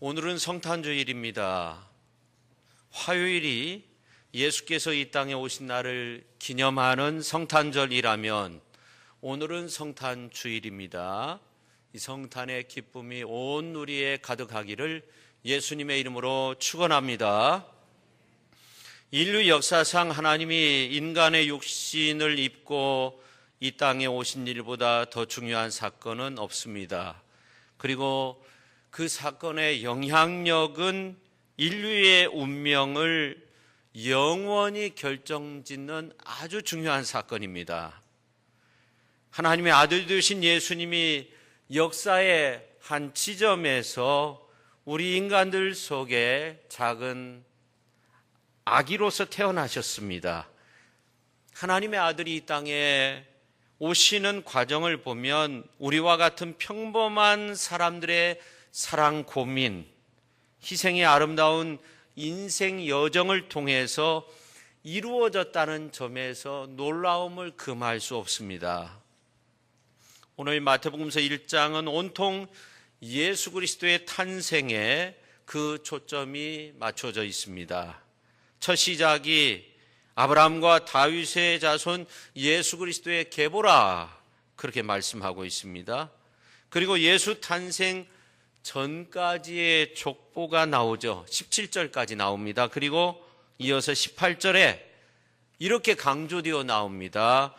오늘은 성탄주일입니다. 화요일이 예수께서 이 땅에 오신 날을 기념하는 성탄절이라면 오늘은 성탄주일입니다. 이 성탄의 기쁨이 온 누리에 가득하기를 예수님의 이름으로 축원합니다. 인류 역사상 하나님이 인간의 육신을 입고 이 땅에 오신 일보다 더 중요한 사건은 없습니다. 그리고 그 사건의 영향력은 인류의 운명을 영원히 결정짓는 아주 중요한 사건입니다. 하나님의 아들 되신 예수님이 역사의 한 지점에서 우리 인간들 속에 작은 아기로서 태어나셨습니다. 하나님의 아들이 이 땅에 오시는 과정을 보면 우리와 같은 평범한 사람들의 사랑 고민, 희생의 아름다운 인생 여정을 통해서 이루어졌다는 점에서 놀라움을 금할 수 없습니다. 오늘 마태복음서 1장은 온통 예수 그리스도의 탄생에 그 초점이 맞춰져 있습니다. 첫 시작이 아브라함과 다윗의 자손 예수 그리스도의 계보라 그렇게 말씀하고 있습니다. 그리고 예수 탄생 전까지의 족보가 나오죠. 17절까지 나옵니다. 그리고 이어서 18절에 이렇게 강조되어 나옵니다.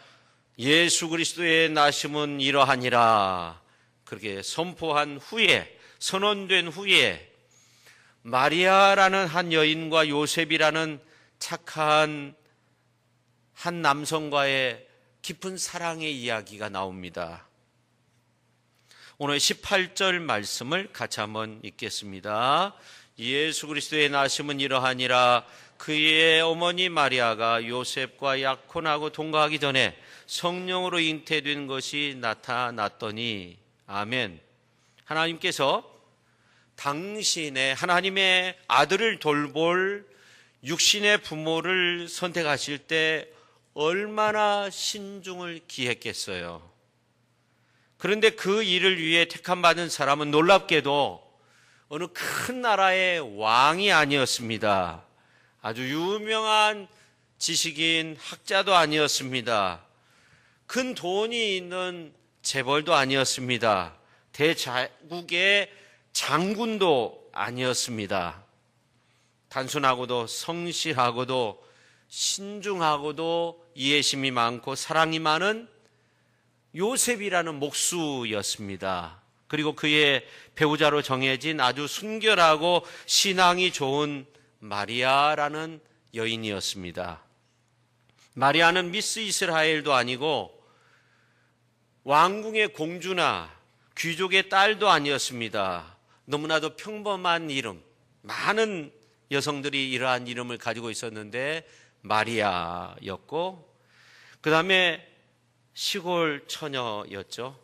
예수 그리스도의 나심은 이러하니라. 그렇게 선포한 후에, 선언된 후에 마리아라는 한 여인과 요셉이라는 착한 한 남성과의 깊은 사랑의 이야기가 나옵니다. 오늘 18절 말씀을 같이 한번 읽겠습니다. 예수 그리스도의 나심은 이러하니라. 그의 어머니 마리아가 요셉과 약혼하고 동거하기 전에 성령으로 잉태된 것이 나타났더니. 아멘. 하나님께서 당신의 하나님의 아들을 돌볼 육신의 부모를 선택하실 때 얼마나 신중을 기했겠어요. 그런데 그 일을 위해 택함받은 사람은 놀랍게도 어느 큰 나라의 왕이 아니었습니다. 아주 유명한 지식인 학자도 아니었습니다. 큰 돈이 있는 재벌도 아니었습니다. 대자국의 장군도 아니었습니다. 단순하고도 성실하고도 신중하고도 이해심이 많고 사랑이 많은 요셉이라는 목수였습니다. 그리고 그의 배우자로 정해진 아주 순결하고 신앙이 좋은 마리아라는 여인이었습니다. 마리아는 미스 이스라엘도 아니고 왕궁의 공주나 귀족의 딸도 아니었습니다. 너무나도 평범한 이름, 많은 여성들이 이러한 이름을 가지고 있었는데 마리아였고, 그 다음에 시골 처녀였죠.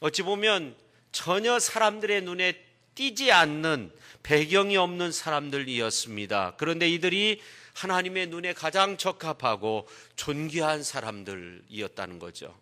어찌 보면 전혀 사람들의 눈에 띄지 않는 배경이 없는 사람들이었습니다. 그런데 이들이 하나님의 눈에 가장 적합하고 존귀한 사람들이었다는 거죠.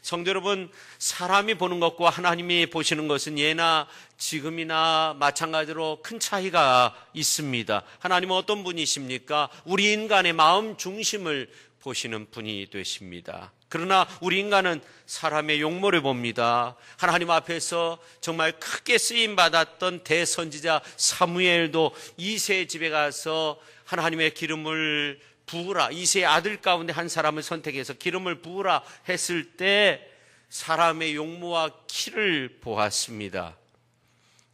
성도 여러분, 사람이 보는 것과 하나님이 보시는 것은 예나 지금이나 마찬가지로 큰 차이가 있습니다. 하나님은 어떤 분이십니까? 우리 인간의 마음 중심을 보시는 분이 되십니다. 그러나 우리 인간은 사람의 용모를 봅니다. 하나님 앞에서 정말 크게 쓰임받았던 대선지자 사무엘도 이새의 집에 가서 하나님의 기름을 부으라, 이새의 아들 가운데 한 사람을 선택해서 기름을 부으라 했을 때 사람의 용모와 키를 보았습니다.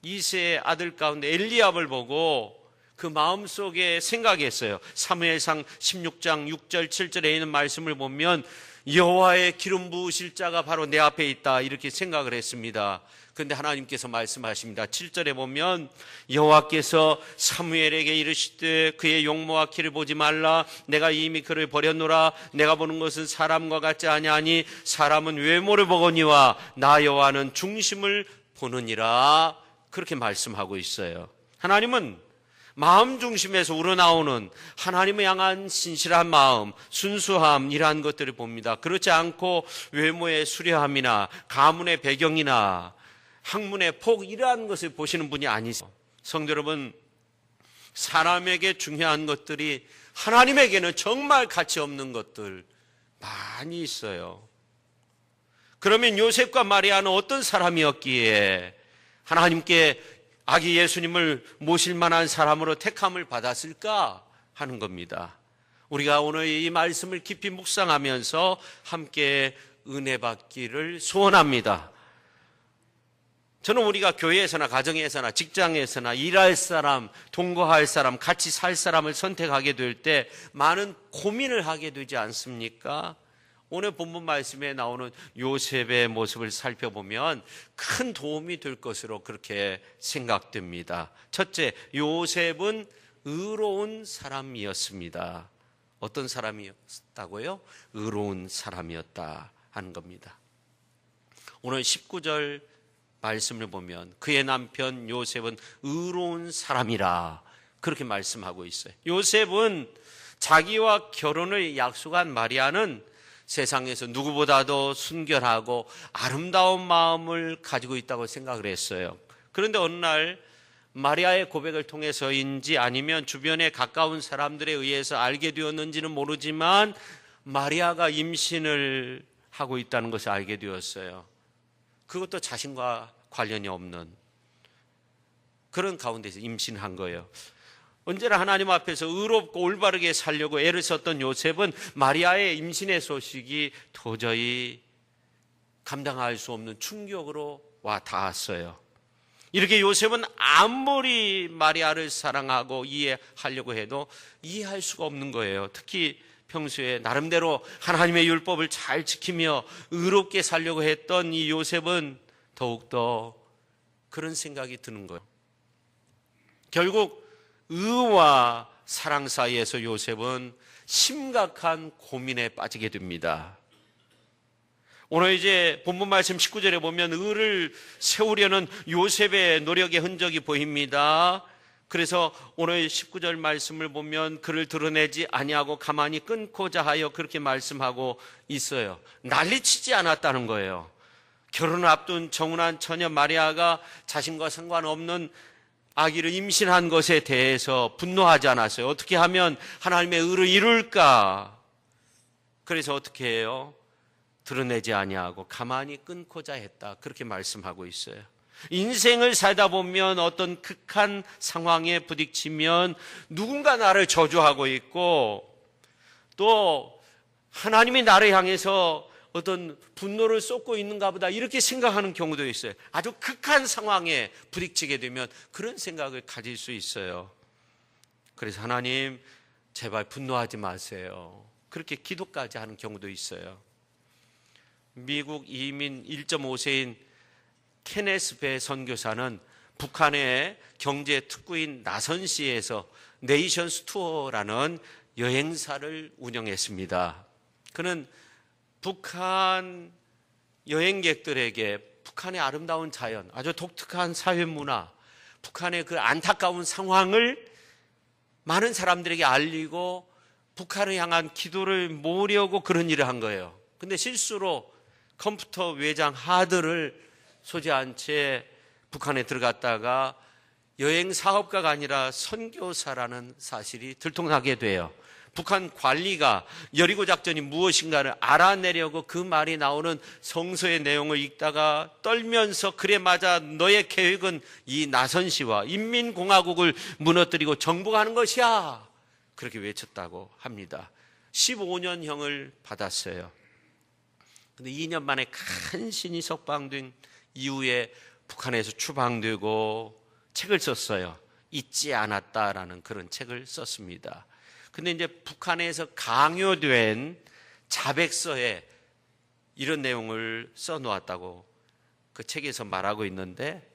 이새의 아들 가운데 엘리압을 보고 그 마음속에 생각했어요. 사무엘상 16장 6절 7절에 있는 말씀을 보면 여호와의 기름 부으실 자가 바로 내 앞에 있다 이렇게 생각을 했습니다. 그런데 하나님께서 말씀하십니다. 7절에 보면 여호와께서 사무엘에게 이르시되 그의 용모와 키를 보지 말라. 내가 이미 그를 버렸노라. 내가 보는 것은 사람과 같지 아니하니 사람은 외모를 보거니와 나 여호와는 중심을 보느니라. 그렇게 말씀하고 있어요. 하나님은 마음 중심에서 우러나오는 하나님을 향한 신실한 마음, 순수함 이러한 것들을 봅니다. 그렇지 않고 외모의 수려함이나 가문의 배경이나 학문의 폭 이러한 것을 보시는 분이 아니세요. 성도 여러분, 사람에게 중요한 것들이 하나님에게는 정말 가치 없는 것들 많이 있어요. 그러면 요셉과 마리아는 어떤 사람이었기에 하나님께 아기 예수님을 모실 만한 사람으로 택함을 받았을까 하는 겁니다. 우리가 오늘 이 말씀을 깊이 묵상하면서 함께 은혜 받기를 소원합니다. 저는 우리가 교회에서나 가정에서나 직장에서나 일할 사람, 동거할 사람, 같이 살 사람을 선택하게 될 때 많은 고민을 하게 되지 않습니까? 오늘 본문 말씀에 나오는 요셉의 모습을 살펴보면 큰 도움이 될 것으로 그렇게 생각됩니다. 첫째, 요셉은 의로운 사람이었습니다. 어떤 사람이었다고요? 의로운 사람이었다 하는 겁니다. 오늘 19절 말씀을 보면 그의 남편 요셉은 의로운 사람이라 그렇게 말씀하고 있어요. 요셉은 자기와 결혼을 약속한 마리아는 세상에서 누구보다도 순결하고 아름다운 마음을 가지고 있다고 생각을 했어요. 그런데 어느 날 마리아의 고백을 통해서인지 아니면 주변에 가까운 사람들에 의해서 알게 되었는지는 모르지만 마리아가 임신을 하고 있다는 것을 알게 되었어요. 그것도 자신과 관련이 없는 그런 가운데서 임신한 거예요. 언제나 하나님 앞에서 의롭고 올바르게 살려고 애를 썼던 요셉은 마리아의 임신의 소식이 도저히 감당할 수 없는 충격으로 와 닿았어요. 이렇게 요셉은 아무리 마리아를 사랑하고 이해하려고 해도 이해할 수가 없는 거예요. 특히 평소에 나름대로 하나님의 율법을 잘 지키며 의롭게 살려고 했던 이 요셉은 더욱더 그런 생각이 드는 거예요. 결국 의와 사랑 사이에서 요셉은 심각한 고민에 빠지게 됩니다. 오늘 이제 본문 말씀 19절에 보면 의를 세우려는 요셉의 노력의 흔적이 보입니다. 그래서 오늘 19절 말씀을 보면 그를 드러내지 아니하고 가만히 끊고자 하여 그렇게 말씀하고 있어요. 난리치지 않았다는 거예요. 결혼을 앞둔 정운한 처녀 마리아가 자신과 상관없는 아기를 임신한 것에 대해서 분노하지 않았어요. 어떻게 하면 하나님의 의를 이룰까? 그래서 어떻게 해요? 드러내지 아니하고 가만히 끊고자 했다. 그렇게 말씀하고 있어요. 인생을 살다 보면 어떤 극한 상황에 부딪히면 누군가 나를 저주하고 있고 또 하나님이 나를 향해서 어떤 분노를 쏟고 있는가 보다 이렇게 생각하는 경우도 있어요. 아주 극한 상황에 부딪히게 되면 그런 생각을 가질 수 있어요. 그래서 하나님 제발 분노하지 마세요. 그렇게 기도까지 하는 경우도 있어요. 미국 이민 1.5세인 케네스 배 선교사는 북한의 경제 특구인 나선시에서 네이션스 투어라는 여행사를 운영했습니다. 그는 북한 여행객들에게 북한의 아름다운 자연, 아주 독특한 사회 문화, 북한의 그 안타까운 상황을 많은 사람들에게 알리고 북한을 향한 기도를 모으려고 그런 일을 한 거예요. 근데 실수로 컴퓨터 외장 하드를 소지한 채 북한에 들어갔다가 여행 사업가가 아니라 선교사라는 사실이 들통나게 돼요. 북한 관리가 여리고 작전이 무엇인가를 알아내려고 그 말이 나오는 성서의 내용을 읽다가 떨면서 그래 맞아 너의 계획은 이 나선시와 인민공화국을 무너뜨리고 정복하는 것이야 그렇게 외쳤다고 합니다. 15년형을 받았어요. 근데 2년 만에 간신히 석방된 이후에 북한에서 추방되고 책을 썼어요. 잊지 않았다라는 그런 책을 썼습니다. 근데 이제 북한에서 강요된 자백서에 이런 내용을 써놓았다고 그 책에서 말하고 있는데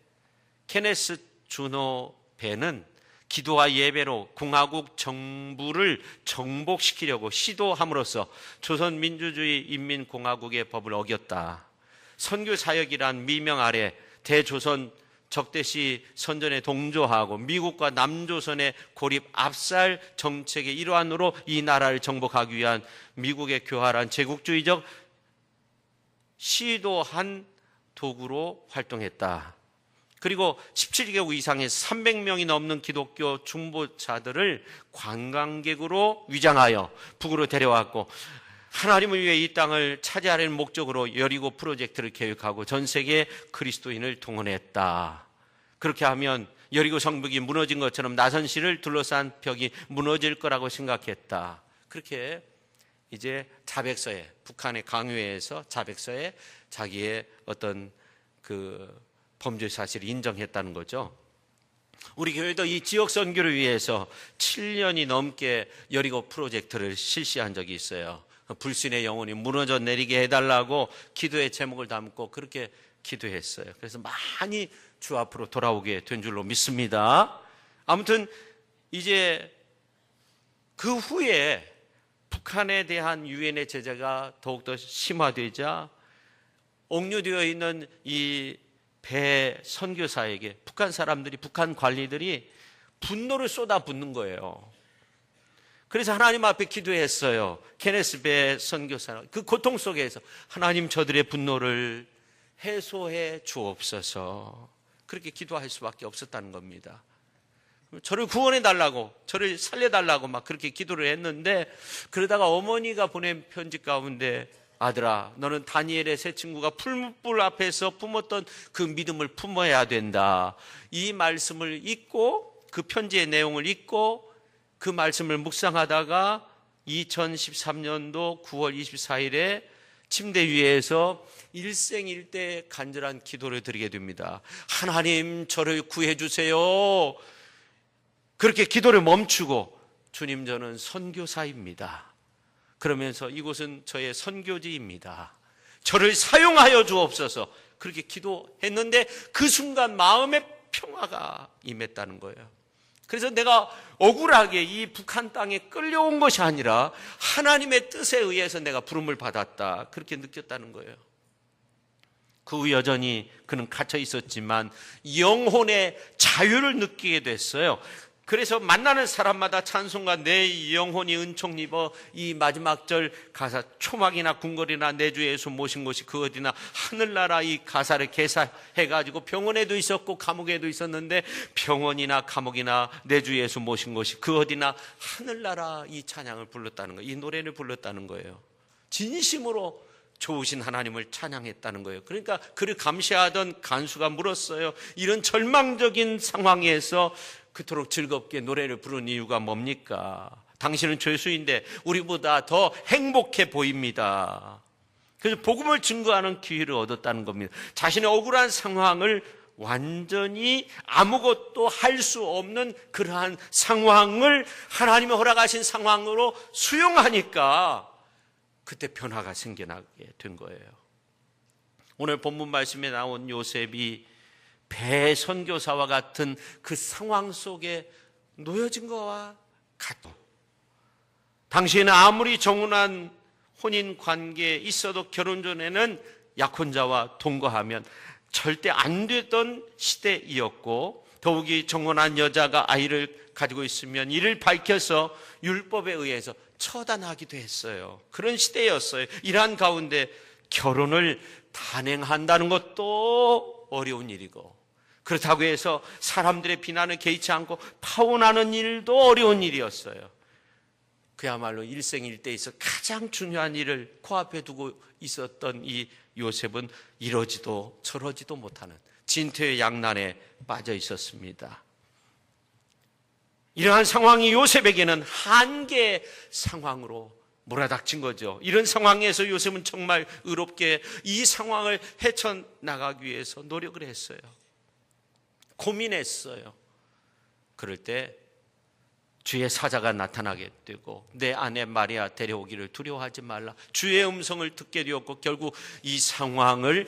케네스 주노 배는 기도와 예배로 공화국 정부를 정복시키려고 시도함으로써 조선민주주의 인민공화국의 법을 어겼다. 선교사역이란 미명 아래 대조선 적대시 선전에 동조하고 미국과 남조선의 고립 압살 정책의 일환으로 이 나라를 정복하기 위한 미국의 교활한 제국주의적 시도한 도구로 활동했다. 그리고 17개국 이상의 300명이 넘는 기독교 중보자들을 관광객으로 위장하여 북으로 데려왔고, 하나님을 위해 이 땅을 차지하려는 목적으로 여리고 프로젝트를 계획하고 전 세계 그리스도인을 동원했다. 그렇게 하면 여리고 성벽이 무너진 것처럼 나선시를 둘러싼 벽이 무너질 거라고 생각했다. 그렇게 이제 자백서에, 북한의 강요에서 자백서에 자기의 어떤 그 범죄 사실을 인정했다는 거죠. 우리 교회도 이 지역 선교를 위해서 7년이 넘게 여리고 프로젝트를 실시한 적이 있어요. 불신의 영혼이 무너져 내리게 해달라고 기도의 제목을 담고 그렇게 기도했어요. 그래서 많이 주 앞으로 돌아오게 된 줄로 믿습니다. 아무튼 이제 그 후에 북한에 대한 유엔의 제재가 더욱더 심화되자 옥류되어 있는 이 배 선교사에게 북한 사람들이, 북한 관리들이 분노를 쏟아붓는 거예요. 그래서 하나님 앞에 기도했어요. 케네스 배 선교사, 그 고통 속에서 하나님 저들의 분노를 해소해 주옵소서, 그렇게 기도할 수밖에 없었다는 겁니다. 저를 구원해 달라고, 저를 살려 달라고 막 그렇게 기도를 했는데, 그러다가 어머니가 보낸 편지 가운데 아들아, 너는 다니엘의 세 친구가 풀무불 앞에서 품었던 그 믿음을 품어야 된다, 이 말씀을 읽고, 그 편지의 내용을 읽고 그 말씀을 묵상하다가 2013년도 9월 24일에 침대 위에서 일생일대 간절한 기도를 드리게 됩니다. 하나님 저를 구해 주세요. 그렇게 기도를 멈추고, 주님 저는 선교사입니다. 그러면서 이곳은 저의 선교지입니다. 저를 사용하여 주옵소서, 그렇게 기도했는데 그 순간 마음의 평화가 임했다는 거예요. 그래서 내가 억울하게 이 북한 땅에 끌려온 것이 아니라 하나님의 뜻에 의해서 내가 부름을 받았다, 그렇게 느꼈다는 거예요. 그 후 여전히 그는 갇혀 있었지만 영혼의 자유를 느끼게 됐어요. 그래서 만나는 사람마다 찬송가 내 영혼이 은총 입어, 이 마지막 절 가사, 초막이나 궁궐이나 내 주 예수 모신 곳이 그 어디나, 하늘나라, 이 가사를 개사해가지고 병원에도 있었고 감옥에도 있었는데, 병원이나 감옥이나 내 주 예수 모신 곳이 그 어디나, 하늘나라, 이 찬양을 불렀다는 거예요. 이 노래를 불렀다는 거예요. 진심으로 좋으신 하나님을 찬양했다는 거예요. 그러니까 그를 감시하던 간수가 물었어요. 이런 절망적인 상황에서 그토록 즐겁게 노래를 부르는 이유가 뭡니까? 당신은 죄수인데 우리보다 더 행복해 보입니다. 그래서 복음을 증거하는 기회를 얻었다는 겁니다. 자신의 억울한 상황을 완전히 아무것도 할 수 없는 그러한 상황을 하나님이 허락하신 상황으로 수용하니까 그때 변화가 생겨나게 된 거예요. 오늘 본문 말씀에 나온 요셉이 배 선교사와 같은 그 상황 속에 놓여진 것과 같고, 당시에는 아무리 정운한 혼인 관계에 있어도 결혼 전에는 약혼자와 동거하면 절대 안 됐던 시대이었고, 더욱이 정혼한 여자가 아이를 가지고 있으면 이를 밝혀서 율법에 의해서 처단하기도 했어요. 그런 시대였어요. 이러한 가운데 결혼을 단행한다는 것도 어려운 일이고, 그렇다고 해서 사람들의 비난을 개의치 않고 파혼하는 일도 어려운 일이었어요. 그야말로 일생일대에서 가장 중요한 일을 코앞에 두고 있었던 이 요셉은 이러지도 저러지도 못하는 진퇴의 양난에 빠져 있었습니다. 이러한 상황이 요셉에게는 한계의 상황으로 몰아닥친 거죠. 이런 상황에서 요셉은 정말 의롭게 이 상황을 헤쳐나가기 위해서 노력을 했어요. 고민했어요. 그럴 때 주의 사자가 나타나게 되고, 내 아내 마리아 데려오기를 두려워하지 말라, 주의 음성을 듣게 되었고, 결국 이 상황을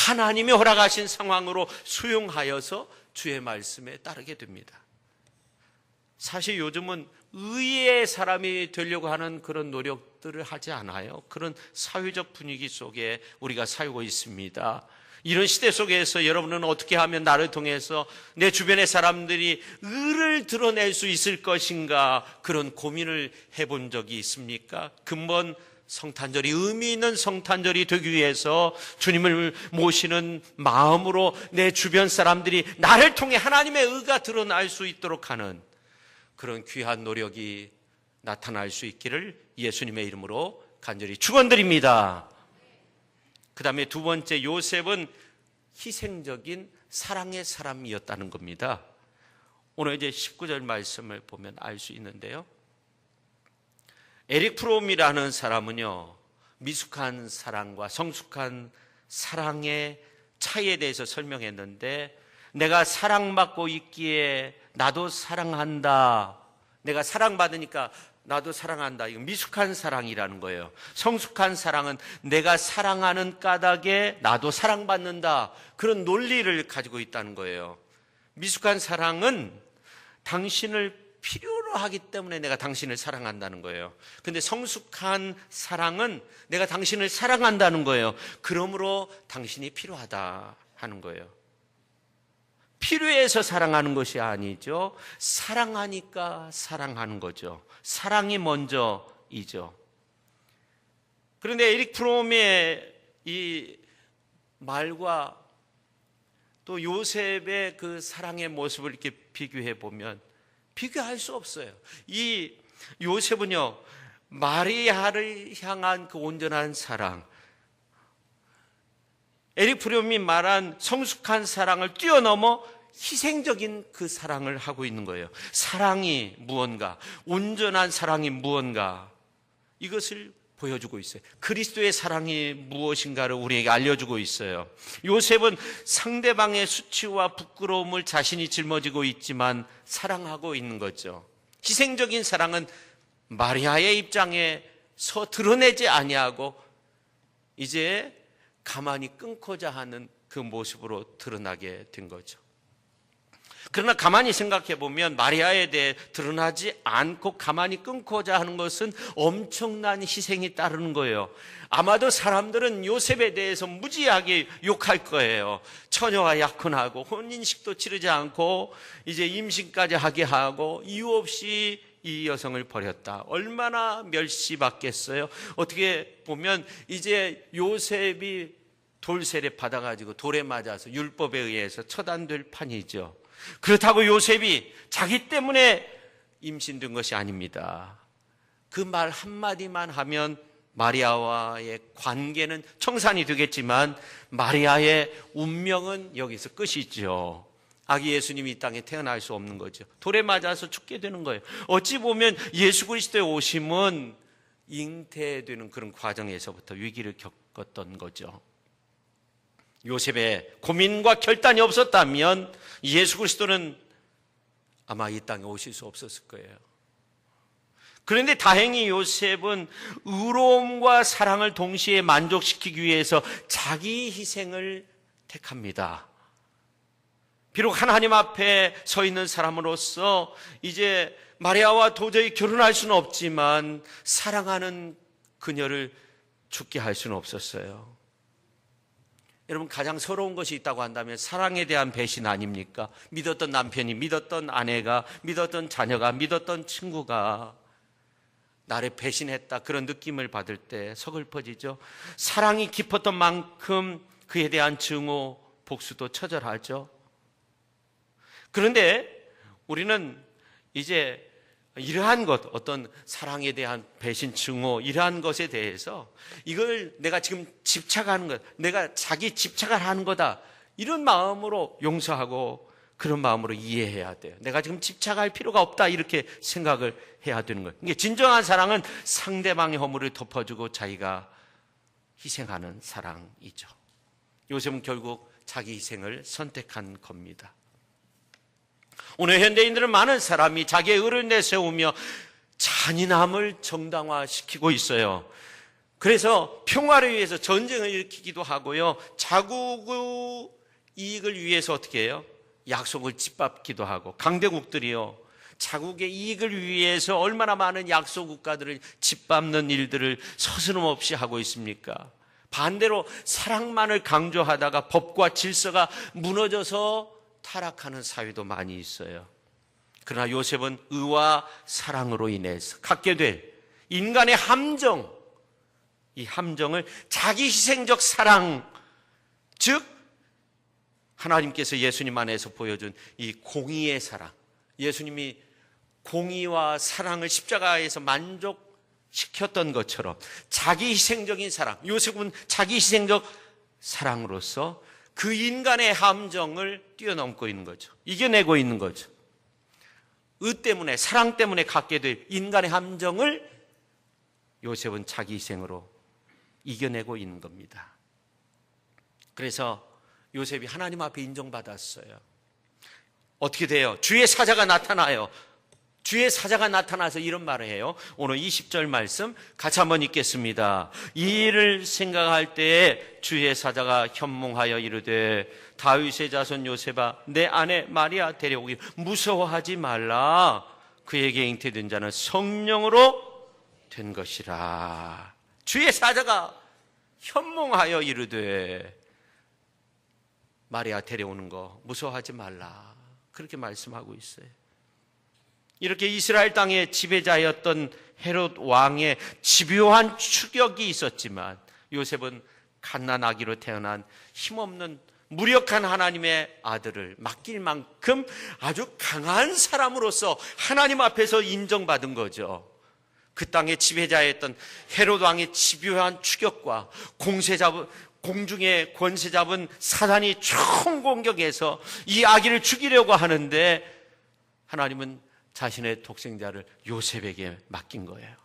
하나님이 허락하신 상황으로 수용하여서 주의 말씀에 따르게 됩니다. 사실 요즘은 의의 사람이 되려고 하는 그런 노력들을 하지 않아요. 그런 사회적 분위기 속에 우리가 살고 있습니다. 이런 시대 속에서 여러분은 어떻게 하면 나를 통해서 내 주변의 사람들이 의를 드러낼 수 있을 것인가, 그런 고민을 해본 적이 있습니까? 근본 성탄절이 의미 있는 성탄절이 되기 위해서 주님을 모시는 마음으로 내 주변 사람들이 나를 통해 하나님의 의가 드러날 수 있도록 하는 그런 귀한 노력이 나타날 수 있기를 예수님의 이름으로 간절히 축원드립니다. 그 다음에 두 번째, 요셉은 희생적인 사랑의 사람이었다는 겁니다. 오늘 이제 19절 말씀을 보면 알 수 있는데요. 에릭 프롬이라는 사람은요, 미숙한 사랑과 성숙한 사랑의 차이에 대해서 설명했는데, 내가 사랑받고 있기에 나도 사랑한다. 내가 사랑받으니까 나도 사랑한다. 이거 미숙한 사랑이라는 거예요. 성숙한 사랑은 내가 사랑하는 까닭에 나도 사랑받는다. 그런 논리를 가지고 있다는 거예요. 미숙한 사랑은 당신을 필요로 하기 때문에 내가 당신을 사랑한다는 거예요. 근데 성숙한 사랑은 내가 당신을 사랑한다는 거예요. 그러므로 당신이 필요하다 하는 거예요. 필요해서 사랑하는 것이 아니죠. 사랑하니까 사랑하는 거죠. 사랑이 먼저이죠. 그런데 에릭 프롬의 이 말과 또 요셉의 그 사랑의 모습을 이렇게 비교해 보면 비교할 수 없어요. 이 요셉은요, 마리아를 향한 그 온전한 사랑, 에릭 프롬이 말한 성숙한 사랑을 뛰어넘어 희생적인 그 사랑을 하고 있는 거예요. 사랑이 무언가, 온전한 사랑이 무언가, 이것을 보여주고 있어요. 그리스도의 사랑이 무엇인가를 우리에게 알려주고 있어요. 요셉은 상대방의 수치와 부끄러움을 자신이 짊어지고 있지만 사랑하고 있는 거죠. 희생적인 사랑은 마리아의 입장에서 드러내지 아니하고 이제 가만히 끊고자 하는 그 모습으로 드러나게 된 거죠. 그러나 가만히 생각해 보면 마리아에 대해 드러나지 않고 가만히 끊고자 하는 것은 엄청난 희생이 따르는 거예요. 아마도 사람들은 요셉에 대해서 무지하게 욕할 거예요. 처녀와 약혼하고 혼인식도 치르지 않고 이제 임신까지 하게 하고 이유 없이 이 여성을 버렸다. 얼마나 멸시받겠어요. 어떻게 보면 이제 요셉이 돌세례 받아가지고 돌에 맞아서 율법에 의해서 처단될 판이죠. 그렇다고 요셉이 자기 때문에 임신된 것이 아닙니다. 그 말 한마디만 하면 마리아와의 관계는 청산이 되겠지만 마리아의 운명은 여기서 끝이죠. 아기 예수님이 이 땅에 태어날 수 없는 거죠. 돌에 맞아서 죽게 되는 거예요. 어찌 보면 예수 그리스도의 오심은 잉태되는 그런 과정에서부터 위기를 겪었던 거죠. 요셉의 고민과 결단이 없었다면 예수 그리스도는 아마 이 땅에 오실 수 없었을 거예요. 그런데 다행히 요셉은 의로움과 사랑을 동시에 만족시키기 위해서 자기 희생을 택합니다. 비록 하나님 앞에 서 있는 사람으로서 이제 마리아와 도저히 결혼할 수는 없지만 사랑하는 그녀를 죽게 할 수는 없었어요. 여러분, 가장 서러운 것이 있다고 한다면 사랑에 대한 배신 아닙니까? 믿었던 남편이, 믿었던 아내가, 믿었던 자녀가, 믿었던 친구가 나를 배신했다, 그런 느낌을 받을 때 서글퍼지죠. 사랑이 깊었던 만큼 그에 대한 증오, 복수도 처절하죠. 그런데 우리는 이제 이러한 것, 어떤 사랑에 대한 배신, 증오, 이러한 것에 대해서 이걸 내가 지금 집착하는 것, 내가 자기 집착을 하는 거다, 이런 마음으로 용서하고 그런 마음으로 이해해야 돼요. 내가 지금 집착할 필요가 없다, 이렇게 생각을 해야 되는 거예요. 이게 진정한 사랑은 상대방의 허물을 덮어주고 자기가 희생하는 사랑이죠. 요셉은 결국 자기 희생을 선택한 겁니다. 오늘 현대인들은 많은 사람이 자기의 의를 내세우며 잔인함을 정당화시키고 있어요. 그래서 평화를 위해서 전쟁을 일으키기도 하고요, 자국의 이익을 위해서 어떻게 해요? 약속을 짓밟기도 하고, 강대국들이요, 자국의 이익을 위해서 얼마나 많은 약속 국가들을 짓밟는 일들을 서스름없이 하고 있습니까? 반대로 사랑만을 강조하다가 법과 질서가 무너져서 타락하는 사회도 많이 있어요. 그러나 요셉은 의와 사랑으로 인해서 갖게 될 인간의 함정, 이 함정을 자기 희생적 사랑, 즉 하나님께서 예수님 안에서 보여준 이 공의의 사랑, 예수님이 공의와 사랑을 십자가에서 만족시켰던 것처럼 자기 희생적인 사랑, 요셉은 자기 희생적 사랑으로서 그 인간의 함정을 뛰어넘고 있는 거죠. 이겨내고 있는 거죠. 의 때문에, 사랑 때문에 갖게 될 인간의 함정을 요셉은 자기 희생으로 이겨내고 있는 겁니다. 그래서 요셉이 하나님 앞에 인정받았어요. 어떻게 돼요? 주의 사자가 나타나요. 주의 사자가 나타나서 이런 말을 해요. 오늘 20절 말씀 같이 한번 읽겠습니다. 이 일을 생각할 때에 주의 사자가 현몽하여 이르되 다윗의 자손 요셉아 내 아내 마리아 데려오기 무서워하지 말라. 그에게 잉태된 자는 성령으로 된 것이라. 주의 사자가 현몽하여 이르되 마리아 데려오는 거 무서워하지 말라. 그렇게 말씀하고 있어요. 이렇게 이스라엘 땅의 지배자였던 헤롯 왕의 집요한 추격이 있었지만 요셉은 갓난아기로 태어난 힘없는 무력한 하나님의 아들을 맡길 만큼 아주 강한 사람으로서 하나님 앞에서 인정받은 거죠. 그 땅의 지배자였던 헤롯 왕의 집요한 추격과 공중의 권세 잡은 사단이 총공격해서 이 아기를 죽이려고 하는데 하나님은 자신의 독생자를 요셉에게 맡긴 거예요.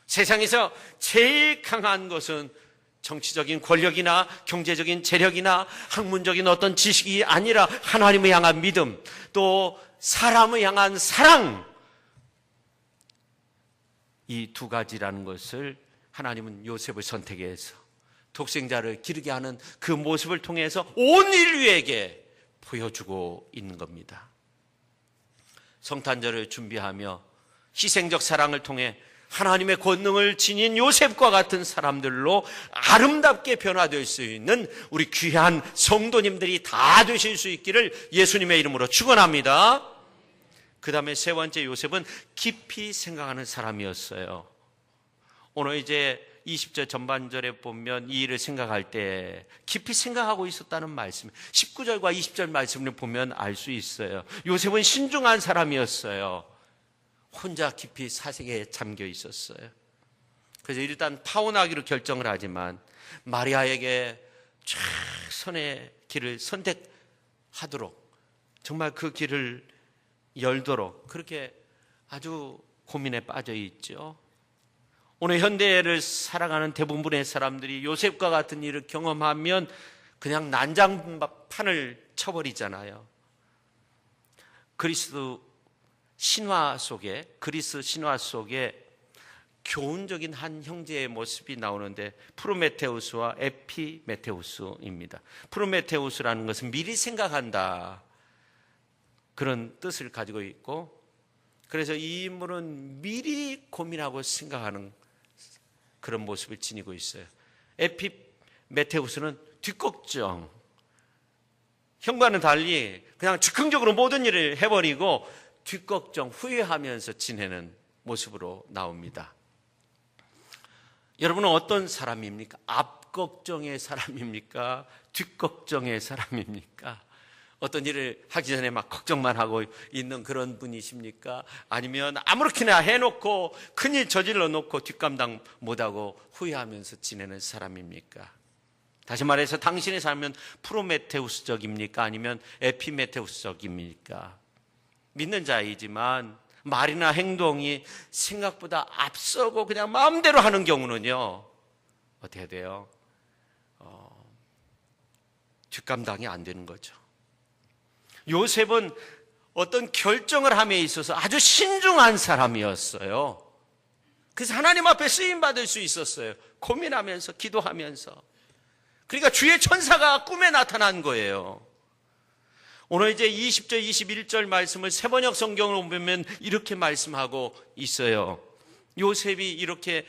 세상에서 제일 강한 것은 정치적인 권력이나 경제적인 재력이나 학문적인 어떤 지식이 아니라 하나님을 향한 믿음, 또 사람을 향한 사랑, 이 두 가지라는 것을 하나님은 요셉을 선택해서 독생자를 기르게 하는 그 모습을 통해서 온 인류에게 보여주고 있는 겁니다. 성탄절을 준비하며 희생적 사랑을 통해 하나님의 권능을 지닌 요셉과 같은 사람들로 아름답게 변화될 수 있는 우리 귀한 성도님들이 다 되실 수 있기를 예수님의 이름으로 축원합니다. 그 다음에 세 번째, 요셉은 깊이 생각하는 사람이었어요. 오늘 이제 20절 전반절에 보면 이 일을 생각할 때 깊이 생각하고 있었다는 말씀, 19절과 20절 말씀을 보면 알 수 있어요. 요셉은 신중한 사람이었어요. 혼자 깊이 사색에 잠겨 있었어요. 그래서 일단 파혼하기로 결정을 하지만 마리아에게 최선의 길을 선택하도록, 정말 그 길을 열도록 그렇게 아주 고민에 빠져 있죠. 오늘 현대를 살아가는 대부분의 사람들이 요셉과 같은 일을 경험하면 그냥 난장판을 쳐버리잖아요. 그리스 신화 속에 교훈적인 한 형제의 모습이 나오는데 프로메테우스와 에피메테우스입니다. 프로메테우스라는 것은 미리 생각한다, 그런 뜻을 가지고 있고, 그래서 이 인물은 미리 고민하고 생각하는 그런 모습을 지니고 있어요. 에피메테우스는 뒷걱정, 형과는 달리 그냥 즉흥적으로 모든 일을 해버리고 뒷걱정, 후회하면서 지내는 모습으로 나옵니다. 여러분은 어떤 사람입니까? 앞걱정의 사람입니까? 뒷걱정의 사람입니까? 어떤 일을 하기 전에 막 걱정만 하고 있는 그런 분이십니까? 아니면 아무렇게나 해놓고 큰일 저질러 놓고 뒷감당 못하고 후회하면서 지내는 사람입니까? 다시 말해서 당신의 삶은 프로메테우스적입니까? 아니면 에피메테우스적입니까? 믿는 자이지만 말이나 행동이 생각보다 앞서고 그냥 마음대로 하는 경우는요, 어떻게 돼요? 뒷감당이 안 되는 거죠. 요셉은 어떤 결정을 함에 있어서 아주 신중한 사람이었어요. 그래서 하나님 앞에 쓰임받을 수 있었어요. 고민하면서, 기도하면서. 그러니까 주의 천사가 꿈에 나타난 거예요. 오늘 이제 20절, 21절 말씀을 세번역 성경으로 보면 이렇게 말씀하고 있어요. 요셉이 이렇게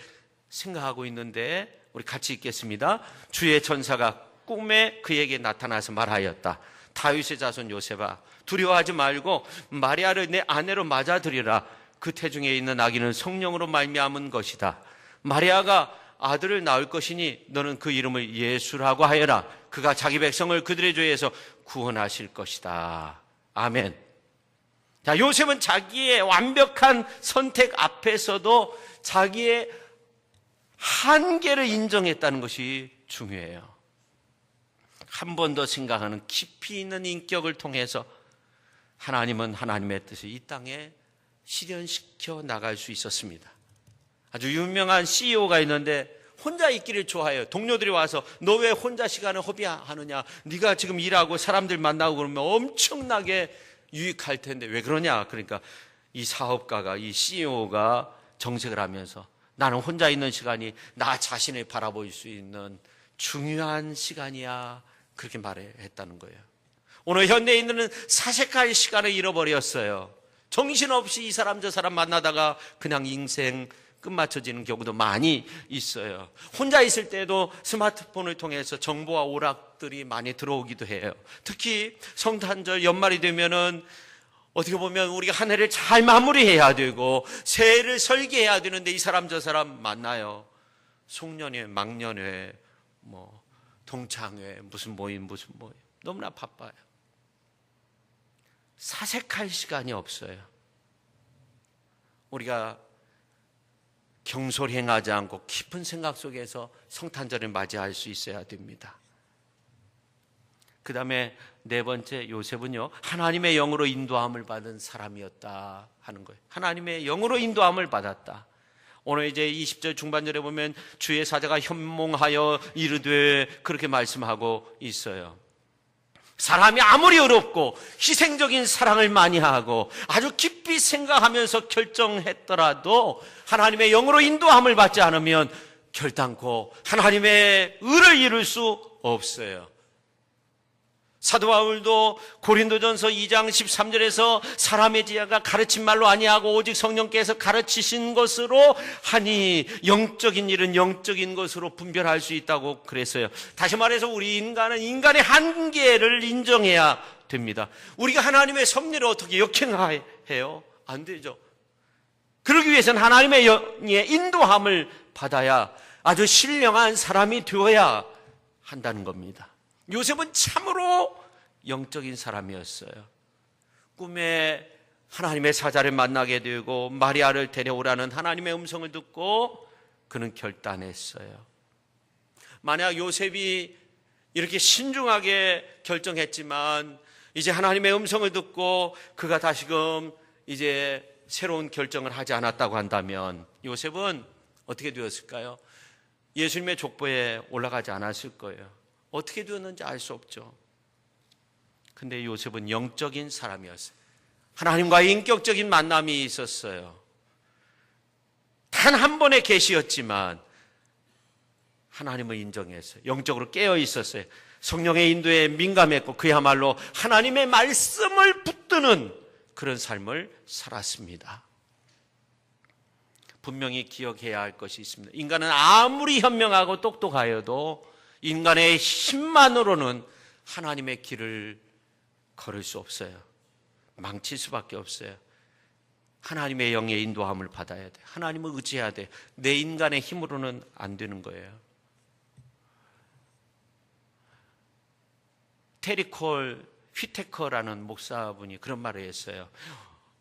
생각하고 있는데 우리 같이 읽겠습니다. 주의 천사가 꿈에 그에게 나타나서 말하였다. 다윗의 자손 요셉아, 두려워하지 말고 마리아를 내 아내로 맞아들이라. 그 태중에 있는 아기는 성령으로 말미암은 것이다. 마리아가 아들을 낳을 것이니 너는 그 이름을 예수라고 하여라. 그가 자기 백성을 그들의 죄에서 구원하실 것이다. 아멘. 자, 요셉은 자기의 완벽한 선택 앞에서도 자기의 한계를 인정했다는 것이 중요해요. 한 번 더 생각하는 깊이 있는 인격을 통해서 하나님은 하나님의 뜻을 이 땅에 실현시켜 나갈 수 있었습니다. 아주 유명한 CEO가 있는데 혼자 있기를 좋아해요. 동료들이 와서 너 왜 혼자 시간을 허비하느냐, 네가 지금 일하고 사람들 만나고 그러면 엄청나게 유익할 텐데 왜 그러냐. 그러니까 이 사업가가, 이 CEO가 정색을 하면서 나는 혼자 있는 시간이 나 자신을 바라볼 수 있는 중요한 시간이야, 그렇게 말했다는 거예요. 오늘 현대인들은 사색할 시간을 잃어버렸어요. 정신없이 이 사람 저 사람 만나다가 그냥 인생 끝마쳐지는 경우도 많이 있어요. 혼자 있을 때도 스마트폰을 통해서 정보와 오락들이 많이 들어오기도 해요. 특히 성탄절 연말이 되면은 어떻게 보면 우리가 한 해를 잘 마무리해야 되고 새해를 설계해야 되는데 이 사람 저 사람 만나요. 송년회, 막년회, 동창회, 무슨 모임 너무나 바빠요. 사색할 시간이 없어요. 우리가 경솔히 행하지 않고 깊은 생각 속에서 성탄절을 맞이할 수 있어야 됩니다. 그 다음에 네 번째, 요셉은요, 하나님의 영으로 인도함을 받은 사람이었다 하는 거예요. 하나님의 영으로 인도함을 받았다. 오늘 이제 20절 중반절에 보면 주의 사자가 현몽하여 이르되 그렇게 말씀하고 있어요. 사람이 아무리 어렵고 희생적인 사랑을 많이 하고 아주 깊이 생각하면서 결정했더라도 하나님의 영으로 인도함을 받지 않으면 결단코 하나님의 의를 이룰 수 없어요. 사도 바울도 고린도전서 2장 13절에서 사람의 지혜가 가르친 말로 아니하고 오직 성령께서 가르치신 것으로 하니 영적인 일은 영적인 것으로 분별할 수 있다고 그랬어요. 다시 말해서 우리 인간은 인간의 한계를 인정해야 됩니다. 우리가 하나님의 섭리를 어떻게 역행해요? 안 되죠. 그러기 위해서는 하나님의 영의 인도함을 받아야 아주 신령한 사람이 되어야 한다는 겁니다. 요셉은 참으로 영적인 사람이었어요. 꿈에 하나님의 사자를 만나게 되고 마리아를 데려오라는 하나님의 음성을 듣고 그는 결단했어요. 만약 요셉이 이렇게 신중하게 결정했지만 이제 하나님의 음성을 듣고 그가 다시금 이제 새로운 결정을 하지 않았다고 한다면 요셉은 어떻게 되었을까요? 예수님의 족보에 올라가지 않았을 거예요. 어떻게 되었는지 알 수 없죠. 근데 요셉은 영적인 사람이었어요. 하나님과의 인격적인 만남이 있었어요. 단 한 번의 계시였지만 하나님을 인정했어요. 영적으로 깨어 있었어요. 성령의 인도에 민감했고 그야말로 하나님의 말씀을 붙드는 그런 삶을 살았습니다. 분명히 기억해야 할 것이 있습니다. 인간은 아무리 현명하고 똑똑하여도 인간의 힘만으로는 하나님의 길을 걸을 수 없어요. 망칠 수밖에 없어요. 하나님의 영의 인도함을 받아야 돼. 하나님을 의지해야 돼. 내 인간의 힘으로는 안 되는 거예요. 테리콜 휘테커라는 목사분이 그런 말을 했어요.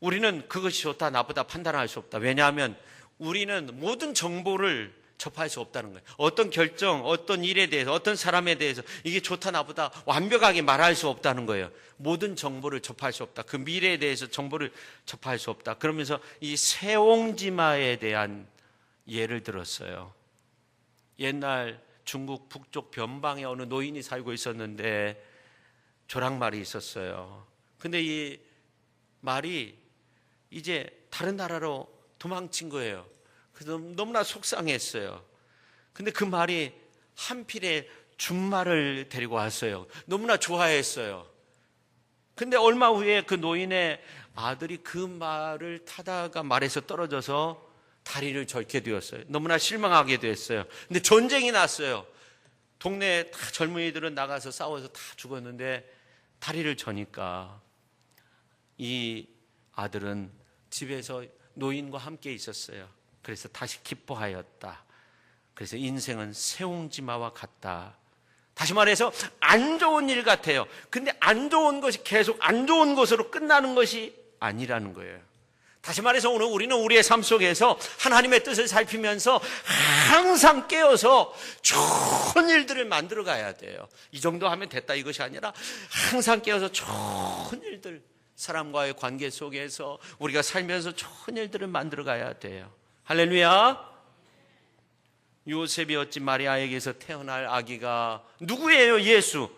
우리는 그것이 좋다 나쁘다 판단할 수 없다. 왜냐하면 우리는 모든 정보를 접할 수 없다는 거예요. 어떤 결정, 어떤 일에 대해서, 어떤 사람에 대해서 이게 좋다 나쁘다 완벽하게 말할 수 없다는 거예요. 모든 정보를 접할 수 없다. 그 미래에 대해서 정보를 접할 수 없다. 그러면서 이 세옹지마에 대한 예를 들었어요. 옛날 중국 북쪽 변방에 어느 노인이 살고 있었는데 조랑말이 있었어요. 근데 이 말이 이제 다른 나라로 도망친 거예요. 그래서 너무나 속상했어요. 근데 그 말이 한 필의 준말을 데리고 왔어요. 너무나 좋아했어요. 근데 얼마 후에 그 노인의 아들이 그 말을 타다가 말에서 떨어져서 다리를 절게 되었어요. 너무나 실망하게 됐어요. 근데 전쟁이 났어요. 동네 다 젊은이들은 나가서 싸워서 다 죽었는데 다리를 저니까 이 아들은 집에서 노인과 함께 있었어요. 그래서 다시 기뻐하였다. 그래서 인생은 새옹지마와 같다. 다시 말해서 안 좋은 일 같아요. 근데 안 좋은 것이 계속 안 좋은 것으로 끝나는 것이 아니라는 거예요. 다시 말해서 오늘 우리는 우리의 삶 속에서 하나님의 뜻을 살피면서 항상 깨어서 좋은 일들을 만들어 가야 돼요. 이 정도 하면 됐다 이것이 아니라 항상 깨어서 좋은 일들, 사람과의 관계 속에서 우리가 살면서 좋은 일들을 만들어 가야 돼요. 할렐루야. 요셉이 어찌 마리아에게서 태어날 아기가 누구예요? 예수.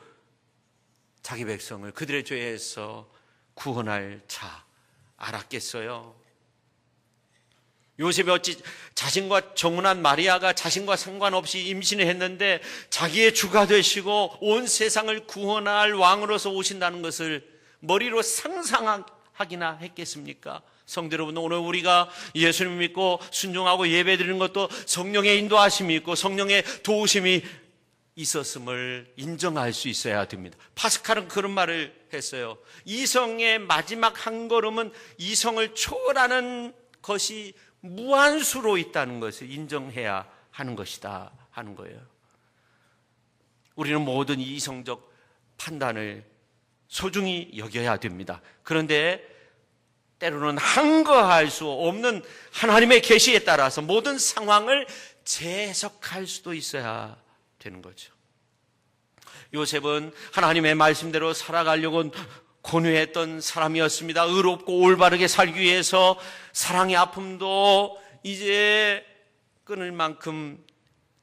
자기 백성을 그들의 죄에서 구원할 자 알았겠어요? 요셉이 어찌 자신과 정혼한 마리아가 자신과 상관없이 임신을 했는데 자기의 주가 되시고 온 세상을 구원할 왕으로서 오신다는 것을 머리로 상상하기나 했겠습니까? 성도 여러분, 오늘 우리가 예수님 믿고 순종하고 예배드리는 것도 성령의 인도하심이 있고 성령의 도우심이 있었음을 인정할 수 있어야 됩니다. 파스칼은 그런 말을 했어요. 이성의 마지막 한 걸음은 이성을 초월하는 것이 무한수로 있다는 것을 인정해야 하는 것이다 하는 거예요. 우리는 모든 이성적 판단을 소중히 여겨야 됩니다. 그런데 때로는 한거할 수 없는 하나님의 계시에 따라서 모든 상황을 재해석할 수도 있어야 되는 거죠. 요셉은 하나님의 말씀대로 살아가려고 권유했던 사람이었습니다. 의롭고 올바르게 살기 위해서 사랑의 아픔도 이제 끊을 만큼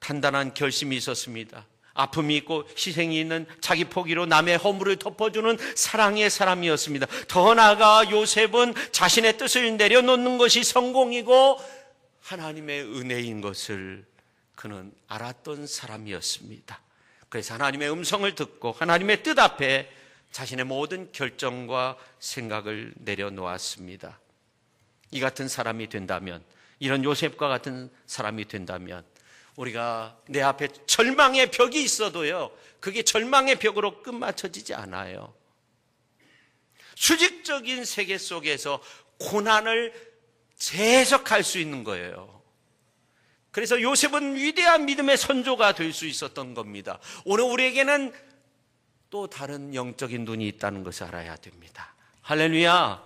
단단한 결심이 있었습니다. 아픔이 있고 희생이 있는 자기 포기로 남의 허물을 덮어주는 사랑의 사람이었습니다. 더 나아가 요셉은 자신의 뜻을 내려놓는 것이 성공이고 하나님의 은혜인 것을 그는 알았던 사람이었습니다. 그래서 하나님의 음성을 듣고 하나님의 뜻 앞에 자신의 모든 결정과 생각을 내려놓았습니다. 이 같은 사람이 된다면, 이런 요셉과 같은 사람이 된다면 우리가 내 앞에 절망의 벽이 있어도요, 그게 절망의 벽으로 끝마쳐지지 않아요. 수직적인 세계 속에서 고난을 재해석할 수 있는 거예요. 그래서 요셉은 위대한 믿음의 선조가 될 수 있었던 겁니다. 오늘 우리에게는 또 다른 영적인 눈이 있다는 것을 알아야 됩니다. 할렐루야.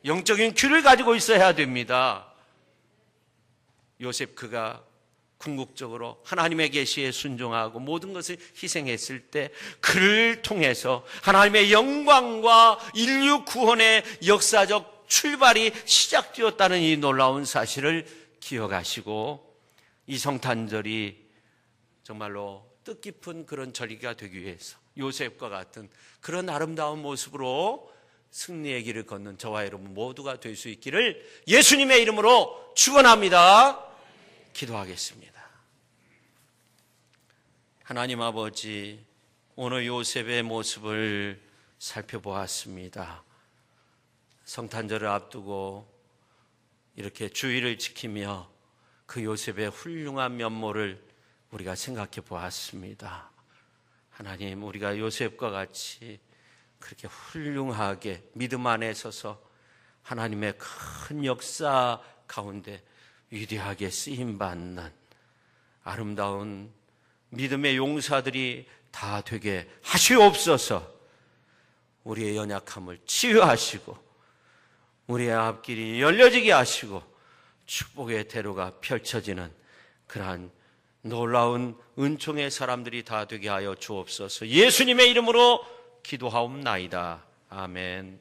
영적인 귀를 가지고 있어야 됩니다. 요셉 그가 궁극적으로 하나님의 계시에 순종하고 모든 것을 희생했을 때 그를 통해서 하나님의 영광과 인류 구원의 역사적 출발이 시작되었다는 이 놀라운 사실을 기억하시고 이 성탄절이 정말로 뜻깊은 그런 절기가 되기 위해서 요셉과 같은 그런 아름다운 모습으로 승리의 길을 걷는 저와 여러분 모두가 될 수 있기를 예수님의 이름으로 축원합니다. 기도하겠습니다. 하나님 아버지, 오늘 요셉의 모습을 살펴보았습니다. 성탄절을 앞두고 이렇게 주의를 지키며 그 요셉의 훌륭한 면모를 우리가 생각해 보았습니다. 하나님, 우리가 요셉과 같이 그렇게 훌륭하게 믿음 안에 서서 하나님의 큰 역사 가운데 위대하게 쓰임받는 아름다운 믿음의 용사들이 다 되게 하시옵소서. 우리의 연약함을 치유하시고 우리의 앞길이 열려지게 하시고 축복의 대로가 펼쳐지는 그러한 놀라운 은총의 사람들이 다 되게 하여 주옵소서. 예수님의 이름으로 기도하옵나이다. 아멘.